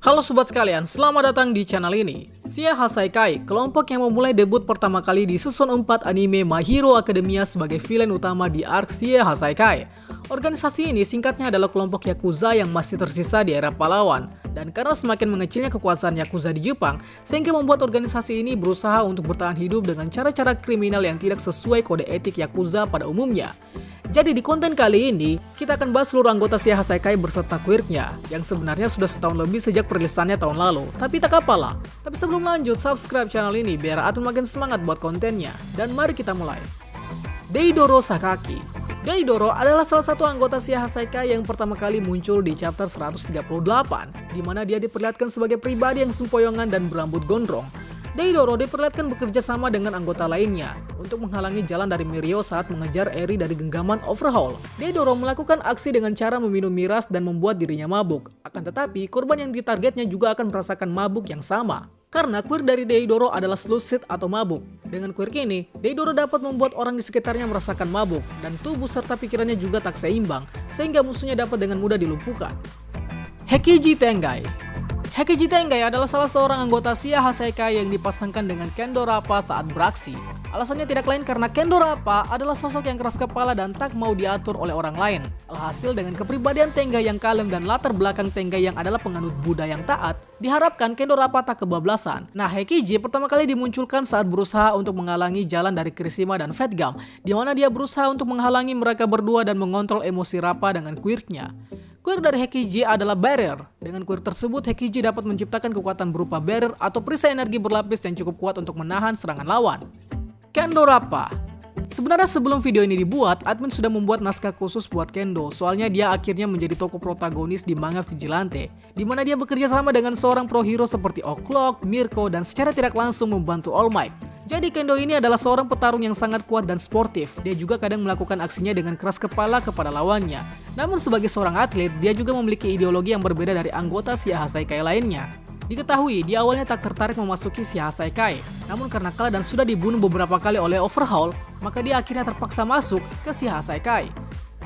Halo sobat sekalian, selamat datang di channel ini. Sia Hasaikai, kelompok yang memulai debut pertama kali di season 4 anime My Hero Academia sebagai villain utama di arc Sia Hasaikai. Organisasi ini singkatnya adalah kelompok Yakuza yang masih tersisa di era pahlawan. Dan karena semakin mengecilnya kekuasaan Yakuza di Jepang, sehingga membuat organisasi ini berusaha untuk bertahan hidup dengan cara-cara kriminal yang tidak sesuai kode etik Yakuza pada umumnya. Jadi di konten kali ini, kita akan bahas seluruh anggota Sia Hasaikai berserta quirknya, yang sebenarnya sudah setahun lebih sejak perilisannya tahun lalu. Tapi tak apalah. Tapi sebelum lanjut, subscribe channel ini biar Atun makin semangat buat kontennya. Dan mari kita mulai. Deidoro Sakaki. Deidoro adalah salah satu anggota Sia Hasaikai yang pertama kali muncul di chapter 138, di mana dia diperlihatkan sebagai pribadi yang sempoyongan dan berambut gondrong. Deidoro diperlihatkan bekerja sama dengan anggota lainnya untuk menghalangi jalan dari Mirio saat mengejar Eri dari genggaman Overhaul. Deidoro melakukan aksi dengan cara meminum miras dan membuat dirinya mabuk. Akan tetapi, korban yang ditargetnya juga akan merasakan mabuk yang sama. Karena quirk dari Deidoro adalah lucid atau mabuk. Dengan quirk ini, Deidoro dapat membuat orang di sekitarnya merasakan mabuk dan tubuh serta pikirannya juga tak seimbang, sehingga musuhnya dapat dengan mudah dilumpuhkan. Hekiji Tengai. Hekiji Tengai adalah salah seorang anggota Sia Hasaikai yang dipasangkan dengan Kendo Rappa saat beraksi. Alasannya tidak lain karena Kendo Rappa adalah sosok yang keras kepala dan tak mau diatur oleh orang lain. Alhasil dengan kepribadian Tengai yang kalem dan latar belakang Tengai yang adalah penganut Buddha yang taat, diharapkan Kendo Rappa tak kebablasan. Nah, Hekiji pertama kali dimunculkan saat berusaha untuk menghalangi jalan dari Kirishima dan Fat Gum, di mana dia berusaha untuk menghalangi mereka berdua dan mengontrol emosi Rappa dengan quirknya. Quirk dari Hekiji adalah Barrier. Dengan quirk tersebut, Hekiji dapat menciptakan kekuatan berupa barrier atau perisai energi berlapis yang cukup kuat untuk menahan serangan lawan. Kendo Rappa. Sebenarnya sebelum video ini dibuat, admin sudah membuat naskah khusus buat Kendo, soalnya dia akhirnya menjadi tokoh protagonis di manga Vigilante, di mana dia bekerja sama dengan seorang pro hero seperti O'Clock, Mirko, dan secara tidak langsung membantu All Might. Jadi Kendo ini adalah seorang petarung yang sangat kuat dan sportif. Dia juga kadang melakukan aksinya dengan keras kepala kepada lawannya. Namun sebagai seorang atlet, dia juga memiliki ideologi yang berbeda dari anggota Sia Hasaikai lainnya. Diketahui, dia awalnya tak tertarik memasuki Sia Hasaikai. Namun karena kalah dan sudah dibunuh beberapa kali oleh Overhaul, maka dia akhirnya terpaksa masuk ke Sia Hasaikai.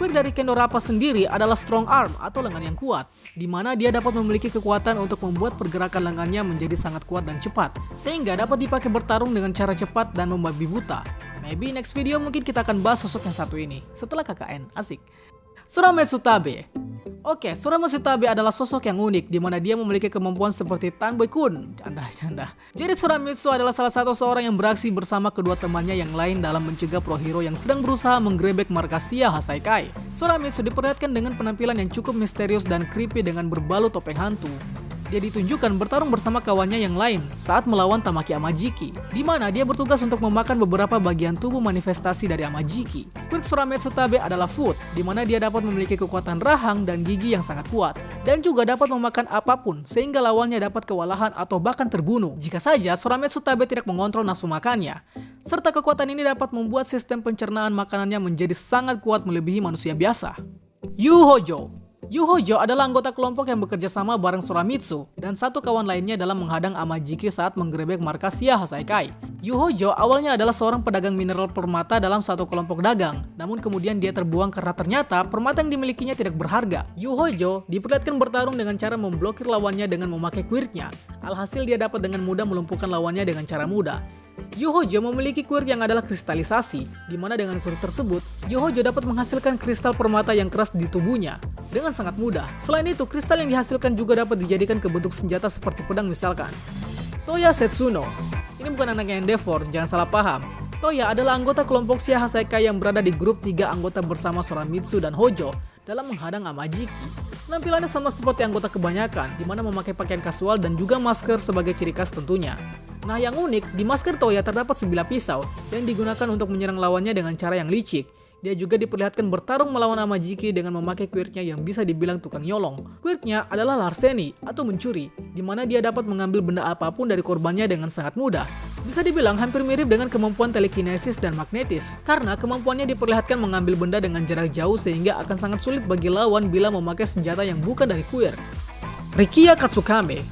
Quirk dari Kendo Rappa sendiri adalah Strong Arm atau lengan yang kuat, di mana dia dapat memiliki kekuatan untuk membuat pergerakan lengannya menjadi sangat kuat dan cepat, sehingga dapat dipakai bertarung dengan cara cepat dan membabi buta. Maybe next video mungkin kita akan bahas sosok yang satu ini, setelah KKN, asik. Suramitsu Tabe. Oke, Suramitsu Tabe adalah sosok yang unik di mana dia memiliki kemampuan seperti Tanboy Kun. Canda. Jadi Suramitsu adalah salah satu seorang yang beraksi bersama kedua temannya yang lain dalam mencegah pro hero yang sedang berusaha menggerebek markas Sia Hasaikai. Suramitsu diperlihatkan dengan penampilan yang cukup misterius dan creepy dengan berbalut topeng hantu. Dia ditunjukkan bertarung bersama kawannya yang lain saat melawan Tamaki Amajiki, di mana dia bertugas untuk memakan beberapa bagian tubuh manifestasi dari Amajiki. Quirk Suramitsu Tabe adalah Food, di mana dia dapat memiliki kekuatan rahang dan gigi yang sangat kuat, dan juga dapat memakan apapun sehingga lawannya dapat kewalahan atau bahkan terbunuh jika saja Suramitsu Tabe tidak mengontrol nafsu makannya. Serta kekuatan ini dapat membuat sistem pencernaan makanannya menjadi sangat kuat melebihi manusia biasa. Yu Hojo. Yu Hojo adalah anggota kelompok yang bekerja sama bareng Suramitsu dan satu kawan lainnya dalam menghadang Amajiki saat menggerebek markas Sia Hasaikai. Yu Hojo awalnya adalah seorang pedagang mineral permata dalam satu kelompok dagang, namun kemudian dia terbuang karena ternyata permata yang dimilikinya tidak berharga. Yu Hojo diperlihatkan bertarung dengan cara memblokir lawannya dengan memakai quirknya. Alhasil dia dapat dengan mudah melumpuhkan lawannya dengan cara mudah. Yu Hojo memiliki quirk yang adalah kristalisasi, di mana dengan quirk tersebut, Yu Hojo dapat menghasilkan kristal permata yang keras di tubuhnya dengan sangat mudah. Selain itu, kristal yang dihasilkan juga dapat dijadikan ke bentuk senjata seperti pedang misalkan. Toya Setsuno. Ini bukan anaknya Endeavor, jangan salah paham. Toya adalah anggota kelompok Sia Hasaikai yang berada di grup 3 anggota bersama Suramitsu dan Hojo dalam menghadang Amajiki. Penampilannya sama seperti anggota kebanyakan, di mana memakai pakaian kasual dan juga masker sebagai ciri khas tentunya. Nah, yang unik, di masker Toya terdapat sebilah pisau yang digunakan untuk menyerang lawannya dengan cara yang licik. Dia juga diperlihatkan bertarung melawan Amajiki dengan memakai quirknya yang bisa dibilang tukang nyolong. Quirknya adalah larceny atau mencuri, di mana dia dapat mengambil benda apapun dari korbannya dengan sangat mudah. Bisa dibilang hampir mirip dengan kemampuan telekinesis dan magnetis, karena kemampuannya diperlihatkan mengambil benda dengan jarak jauh sehingga akan sangat sulit bagi lawan bila memakai senjata yang bukan dari quirk. Rikiya Katsukame.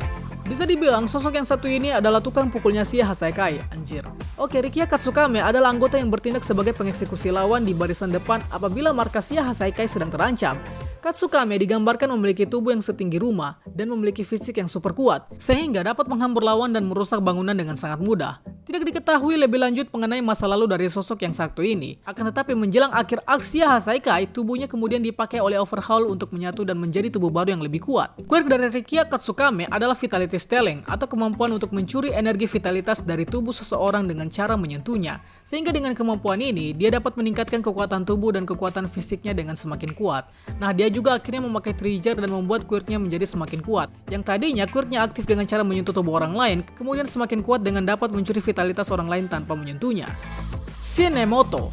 Bisa dibilang sosok yang satu ini adalah tukang pukulnya Sia Hasaikai, anjir. Oke, Rikiya Katsukame adalah anggota yang bertindak sebagai pengeksekusi lawan di barisan depan apabila markas Sia Hasaikai sedang terancam. Katsukame digambarkan memiliki tubuh yang setinggi rumah dan memiliki fisik yang super kuat, sehingga dapat menghambur lawan dan merusak bangunan dengan sangat mudah. Tidak diketahui lebih lanjut mengenai masa lalu dari sosok yang satu ini. Akan tetapi menjelang akhir arc Shia Hasaikai, tubuhnya kemudian dipakai oleh Overhaul untuk menyatu dan menjadi tubuh baru yang lebih kuat. Quirk dari Rikiya Katsukame adalah Vitality Stealing atau kemampuan untuk mencuri energi vitalitas dari tubuh seseorang dengan cara menyentuhnya. Sehingga dengan kemampuan ini, dia dapat meningkatkan kekuatan tubuh dan kekuatan fisiknya dengan semakin kuat. Nah, dia juga akhirnya memakai trigger dan membuat quirknya menjadi semakin kuat. Yang tadinya quirknya aktif dengan cara menyentuh tubuh orang lain, kemudian semakin kuat dengan dapat mencuri vitalitas orang lain tanpa menyentuhnya. Shinemoto.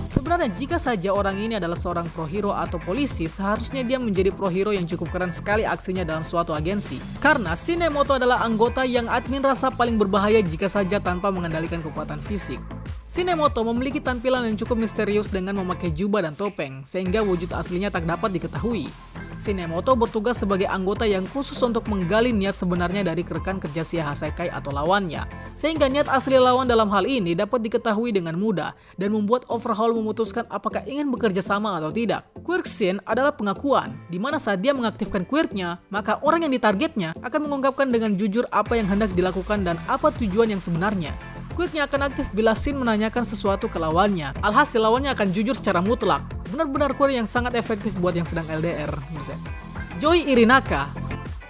Sebenarnya jika saja orang ini adalah seorang pro hero atau polisi, seharusnya dia menjadi pro hero yang cukup keren sekali aksinya dalam suatu agensi. Karena Shinemoto adalah anggota yang admin rasa paling berbahaya jika saja tanpa mengendalikan kekuatan fisik. Shinemoto memiliki tampilan yang cukup misterius dengan memakai jubah dan topeng, sehingga wujud aslinya tak dapat diketahui. Shinemoto bertugas sebagai anggota yang khusus untuk menggali niat sebenarnya dari rekan kerja Shia Hasaikai atau lawannya, sehingga niat asli lawan dalam hal ini dapat diketahui dengan mudah dan membuat Overhaul memutuskan apakah ingin bekerja sama atau tidak. Quirk Shin adalah pengakuan, di mana saat dia mengaktifkan quirknya, maka orang yang ditargetnya akan mengungkapkan dengan jujur apa yang hendak dilakukan dan apa tujuan yang sebenarnya. Quirknya akan aktif bila Shin menanyakan sesuatu ke lawannya. Alhasil lawannya akan jujur secara mutlak. Benar-benar quirk yang sangat efektif buat yang sedang LDR. Joy Irinaka.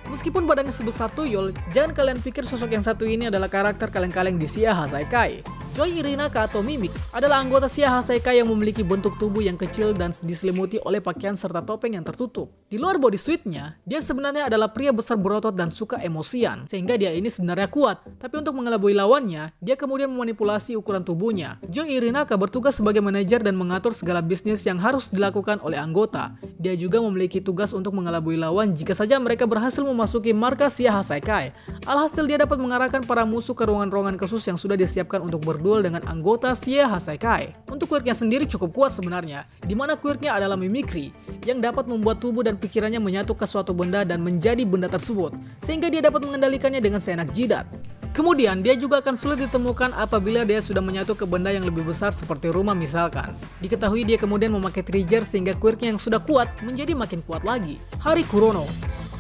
Meskipun badannya sebesar tuyul, jangan kalian pikir sosok yang satu ini adalah karakter kaleng-kaleng di Shia Hasaikai. Joy Irinaka atau Mimic adalah anggota Shia Hasaikai yang memiliki bentuk tubuh yang kecil dan diselimuti oleh pakaian serta topeng yang tertutup. Di luar bodysuitnya, dia sebenarnya adalah pria besar berotot dan suka emosian, sehingga dia ini sebenarnya kuat. Tapi untuk mengelabui lawannya, dia kemudian memanipulasi ukuran tubuhnya. Joy Irinaka bertugas sebagai manajer dan mengatur segala bisnis yang harus dilakukan oleh anggota. Dia juga memiliki tugas untuk mengelabui lawan jika saja mereka berhasil memasuki markas Shia Hasaikai. Alhasil dia dapat mengarahkan para musuh ke ruangan-ruangan khusus yang sudah disiapkan untuk berduel dengan anggota Shia Hasaikai. Untuk quirknya sendiri cukup kuat sebenarnya, di mana quirknya adalah mimikri yang dapat membuat tubuh dan pikirannya menyatu ke suatu benda dan menjadi benda tersebut, sehingga dia dapat mengendalikannya dengan seenak jidat. Kemudian dia juga akan sulit ditemukan apabila dia sudah menyatu ke benda yang lebih besar seperti rumah misalkan. Diketahui dia kemudian memakai trigger sehingga quirknya yang sudah kuat menjadi makin kuat lagi. Hari Kurono.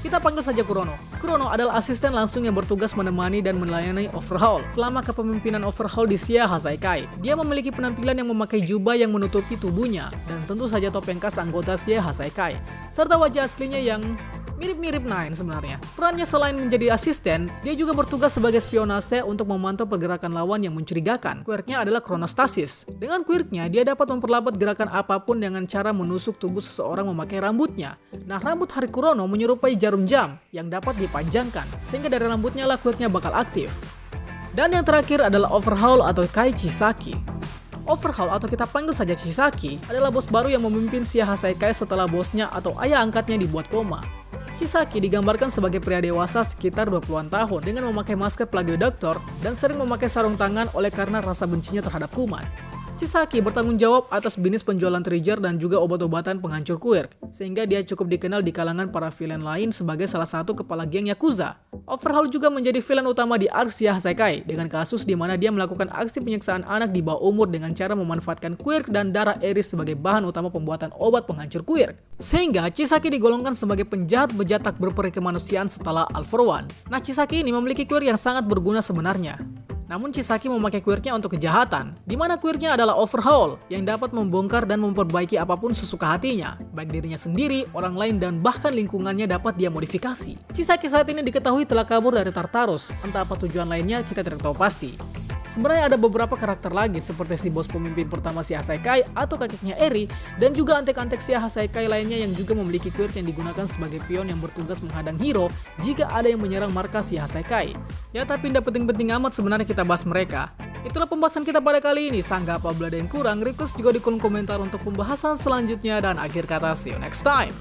Kita panggil saja Kurono. Kurono adalah asisten langsung yang bertugas menemani dan melayani Overhaul selama kepemimpinan Overhaul di Shia Hasaikai. Dia memiliki penampilan yang memakai jubah yang menutupi tubuhnya dan tentu saja topeng khas anggota Shia Hasaikai, serta wajah aslinya yang mirip-mirip Nine sebenarnya. Perannya selain menjadi asisten, dia juga bertugas sebagai spionase untuk memantau pergerakan lawan yang mencurigakan. Quirknya adalah Chronostasis. Dengan quirknya, dia dapat memperlambat gerakan apapun dengan cara menusuk tubuh seseorang memakai rambutnya. Nah, rambut Hari Kurono menyerupai jarum jam yang dapat dipanjangkan, sehingga dari rambutnya lah quirknya bakal aktif. Dan yang terakhir adalah Overhaul atau Kai Chisaki. Overhaul atau kita panggil saja Chisaki adalah bos baru yang memimpin Shia Hasaikai setelah bosnya atau ayah angkatnya dibuat koma. Chisaki digambarkan sebagai pria dewasa sekitar 20-an tahun dengan memakai masker Plague Doctor dan sering memakai sarung tangan oleh karena rasa bencinya terhadap kuman. Chisaki bertanggung jawab atas bisnis penjualan trigger dan juga obat-obatan penghancur quirk, sehingga dia cukup dikenal di kalangan para villain lain sebagai salah satu kepala geng Yakuza. Overhaul juga menjadi villain utama di arc Shia Hasaikai dengan kasus di mana dia melakukan aksi penyiksaan anak di bawah umur dengan cara memanfaatkan quirk dan darah Eris sebagai bahan utama pembuatan obat penghancur quirk. Sehingga Chisaki digolongkan sebagai penjahat bejat tak berperi kemanusiaan setelah All For One. Nah, Chisaki ini memiliki quirk yang sangat berguna sebenarnya. Namun Chisaki memakai quirknya untuk kejahatan, di mana quirknya adalah Overhaul yang dapat membongkar dan memperbaiki apapun sesuka hatinya, baik dirinya sendiri, orang lain, dan bahkan lingkungannya dapat dia modifikasi. Chisaki saat ini diketahui telah kabur dari Tartarus, entah apa tujuan lainnya kita tidak tahu pasti. Sebenarnya ada beberapa karakter lagi seperti si bos pemimpin pertama Shia Hasaikai atau kakeknya Eri, dan juga antek-antek Shia Hasaikai lainnya yang juga memiliki quirk yang digunakan sebagai pion yang bertugas menghadang hero jika ada yang menyerang markas Shia Hasaikai. Ya, tapi tidak penting-penting amat sebenarnya kita bahas mereka. Itulah pembahasan kita pada kali ini. Sanggah apabila ada yang kurang, request juga di kolom komentar untuk pembahasan selanjutnya, dan akhir kata see you next time.